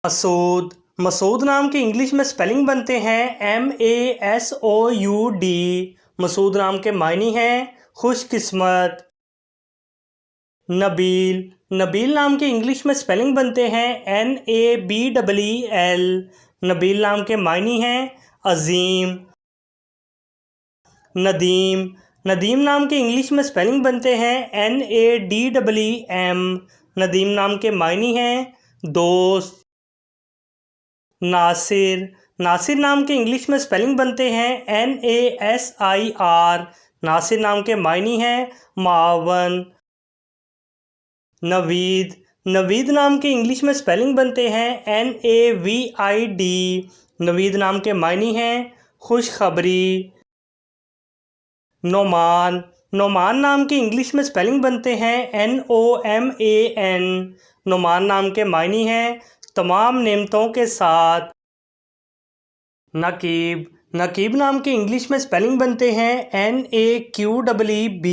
मसूद। मसूद नाम के इंग्लिश में स्पेलिंग बनते हैं MASOUD। मसूद नाम के मायने हैं खुशकिस्मत। नबील। नबील नाम के इंग्लिश में स्पेलिंग बनते हैं NABEEL। नबील नाम के मायने हैं अजीम। नदीम। नदीम नाम के इंग्लिश में स्पेलिंग बनते हैं NADEEM। नदीम नाम के मायने हैं दोस्त। नासिर। नासिर नाम के इंग्लिश में स्पेलिंग बनते हैं NASIR। नासिर नाम के मायने हैं मावन। नवीद। नवीद नाम के इंग्लिश में स्पेलिंग बनते हैं NAVID। नवीद नाम के मायने हैं खुशखबरी। नोमान। नोमान नाम के इंग्लिश में स्पेलिंग बनते हैं NOMAN। नोमान नाम के मायने हैं तमाम नेमतों के साथ। नकीब। नकीब नाम के इंग्लिश में स्पेलिंग बनते हैं NAQEEB।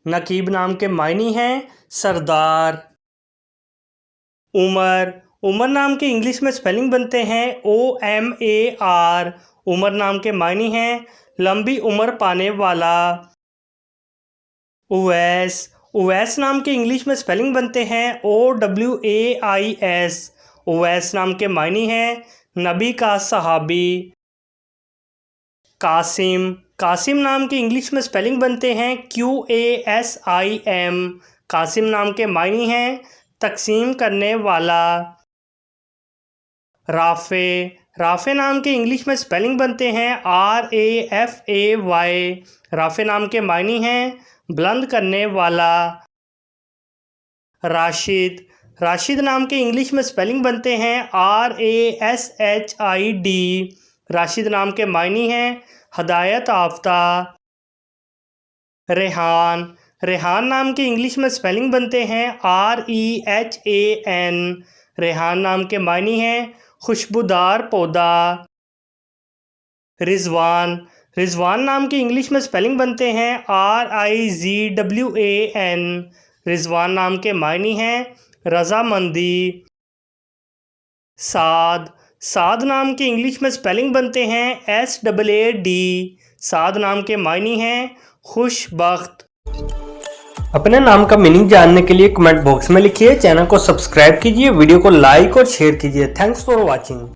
नकीब नाम के मायने हैं सरदार। उमर। उमर नाम के इंग्लिश में स्पेलिंग बनते हैं OMAR। उमर नाम के मायने हैं लंबी उम्र पाने वाला। उवैस। उवैस नाम के इंग्लिश में स्पेलिंग बनते हैं OWAIS। उवैस नाम के मायने हैं नबी का सहाबी। कासिम। कासिम नाम के इंग्लिश में स्पेलिंग बनते हैं QASIM। कासिम नाम के मायने हैं तकसीम करने वाला। राफ़े। राफ़े नाम के इंग्लिश में स्पेलिंग बनते हैं RAFAY। राफ़े नाम के मायने हैं बुलंद करने वाला। राशिद। राशिद नाम के इंग्लिश में स्पेलिंग बनते हैं RASHID। राशिद नाम के मायने हैं हदायत याफ्ता। रेहान। रेहान नाम के इंग्लिश में स्पेलिंग बनते हैं REHAN। रेहान नाम के मायने हैं खुशबूदार पौधा। रिजवान। रिजवान नाम के इंग्लिश में स्पेलिंग बनते हैं RIZWAN। रिजवान नाम के मायने हैं रज़ामंदी। साद। साद नाम के इंग्लिश में स्पेलिंग बनते हैं SAAD। साद नाम के मायने हैं खुशबख्त। अपने नाम का मीनिंग जानने के लिए कमेंट बॉक्स में लिखिए। चैनल को सब्सक्राइब कीजिए, वीडियो को लाइक और शेयर कीजिए। Thanks for watching.